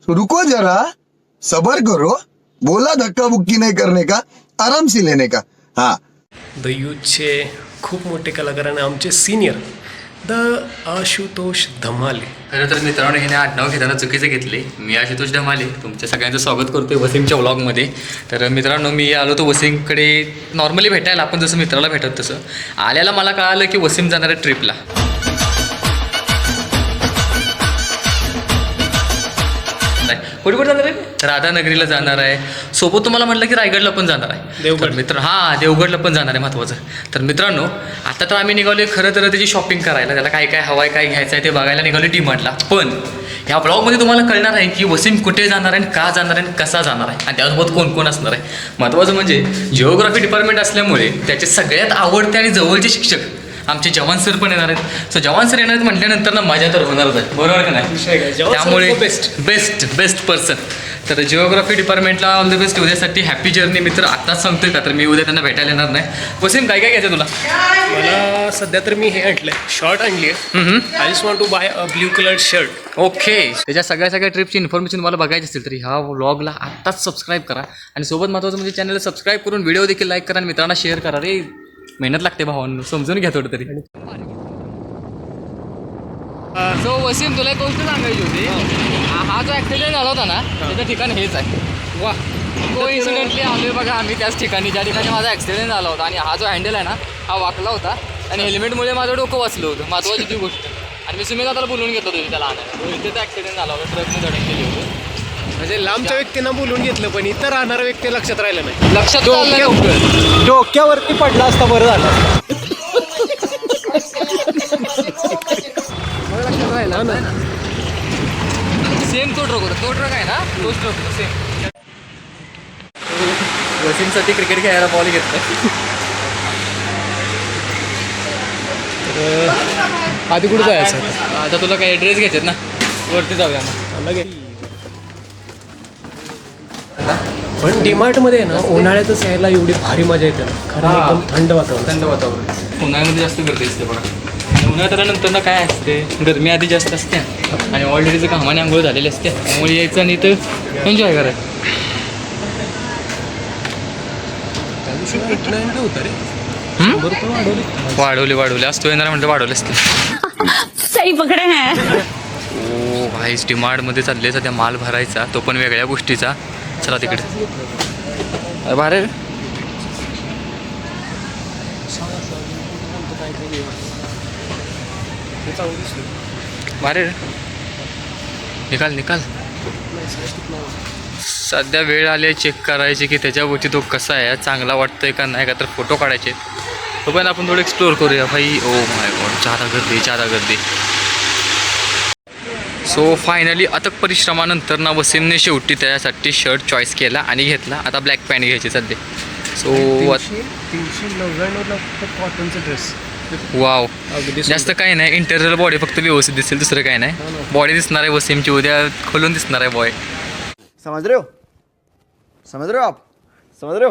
रुको जरा, सबर करो, बोला धक्का बुक्की नहीं करने का, आराम से लेने का. हाँ. द यूथचे खूप मोठे कलाकार आणि आमचे सिनियर द आशुतोष धमाले. खरं तर मित्रांनो हिने आडनाव घेताना चुकीचे घेतले. मी आशुतोष धमाले तुमच्या सगळ्यांचं स्वागत करतोय वसीमच्या व्लॉगमध्ये. तर मित्रांनो मी आलो तो वसीमकडे नॉर्मली भेटायला, आपण जसं मित्राला भेटत तसं. आल्याला मला कळालं की वसीम जाणार आहे ट्रिपला. कुठे जाणार आहे? राधानगरीला जाणार आहे. सोबत तुम्हाला म्हटलं की रायगडला पण जाणार आहे. देवगड. मित्र देवगडला पण जाणार आहे महत्त्वाचं. तर मित्रांनो आता तर आम्ही निघालो खरं तर त्याची शॉपिंग करायला. त्याला काय काय हवं आहे, काय घ्यायचं आहे ते बघायला निघालो डीमार्टला. पण ह्या ब्लॉगमध्ये तुम्हाला कळणार आहे की वसीम कुठे जाणार आहे, का जाणार आहे, कसा जाणार आहे आणि त्यासोबत कोण कोण असणार आहे. महत्त्वाचं म्हणजे जिओग्राफी डिपार्टमेंट असल्यामुळे त्याचे सगळ्यात आवडते आणि जवळचे शिक्षक आमचे जवान सर पण येणार आहेत. सो जवान सर येणार आहेत म्हटल्यानंतर ना मजा तर होणारच आहे, बरोबर का नाही. त्यामुळे बेस्ट पर्सन. तर जिओग्राफी डिपार्टमेंटला ऑल द बेस्ट. उद्यासाठी हॅपी जर्नी. मित्र आत्ताच सांगतोय का तर मी उद्या त्यांना भेटायला येणार नाही. वसीम काय काय घ्यायचं तुला? मला सध्या तर मी हे आणलंय, शर्ट आणली आहे. I just want to buy a blue colour shirt. Okay. त्याच्या सगळ्या ट्रिपची इन्फॉर्मेशन मला बघायची असेल तर ह्या व्लॉगला आत्ताच सबस्क्राईब करा. आणि सोबत महत्त्वाचं म्हणजे चॅनलला सबस्क्राईब करून व्हिडिओ देखील लाईक करा आणि मित्रांना शेअर करा. रे मेहनत लागते भावांनो, समजून घ्या थोडं तरी. सो वसीम तुला एक गोष्ट सांगायची होती. हा जो ॲक्सिडेंट झाला होता ना त्याचं ठिकाण हेच आहे. वा. कोइन्सिडेंटली आलोय बघा आम्ही त्याच ठिकाणी ज्या ठिकाणी माझा ॲक्सिडेंट झाला होता. आणि हा जो हँडल आहे ना हा वाकला होता आणि हेल्मेटमुळे माझं डोकं वाचलं होतं. महत्त्वाची ती गोष्ट. आणि मी सुमित आता बोलून घेतलं होतं त्याला आणायला. इथे ॲक्सिडेंट झाला होता, ट्रकने धडक केली होती. म्हणजे लांबच्या व्यक्तींना बोलून घेतलं पण इथं राहणारा व्यक्ती लक्षात राहिलं नाही. लक्षात लवकर डोक्यावरती पडला असता बरं झालं. लक्षात राहिला ना. सेम तो ट्रक आहे ना, तोच ट्रक सेम. वसीमसाठी क्रिकेट खेळायला बॉल घेतला. आधी कुठं जायचं आता तुला काही ड्रेस घ्यायचे ना, वरती जाऊया ना. पण डीमार्टमध्ये ना उन्हाळ्यातच यायला एवढी भारी मजा येते ना. खरं एकदम थंड वातावरण. उन्हाळ्यामध्ये जास्त गर्दी असते बघा. उन्हाळ्यात आल्यानंतर ना काय असते, गरमी आधी जास्त असते आणि ऑलरेडी घामाने आंघोळ झालेली असते. त्यामुळे यायचं आणि इथं एन्जॉय करायचं. त्या दिवशी 89 होतं रे. वाढवले असतो येणार म्हणजे वाढवले असते. सही पकडे हैं. ओ भाई डीमार्टमध्ये चालले सध्या माल भरायचा, तो पण वेगळ्या गोष्टीचा. चला तिकडे बाहेर. बाहेर निकाल. सध्या वेळ आली चेक करायची की त्याच्यावरती तो कसा आहे, चांगला वाटतोय का नाही, का तर फोटो काढायचे. तो पण आपण थोडं एक्सप्लोअर करूया भाई. ओ माय गॉड, ज्यादा गर्दी. सो फायनली अथक परिश्रमानंतर ना वसीमने शेवटी त्याच्यासाठी शर्ट चॉईस केला आणि घेतला. आता ब्लॅक पॅन्ट घ्यायची सध्या. सो 399 कॉटनचा ड्रेस. वाव. जास्त काही नाही, इंटरनल बॉडी फक्त व्यवस्थित दिसेल, दुसरं काही नाही. बॉडी दिसणार आहे वसीमची, उद्या खोलून दिसणार आहे बॉय. समझ रहे हो आप? समझ रहे हो?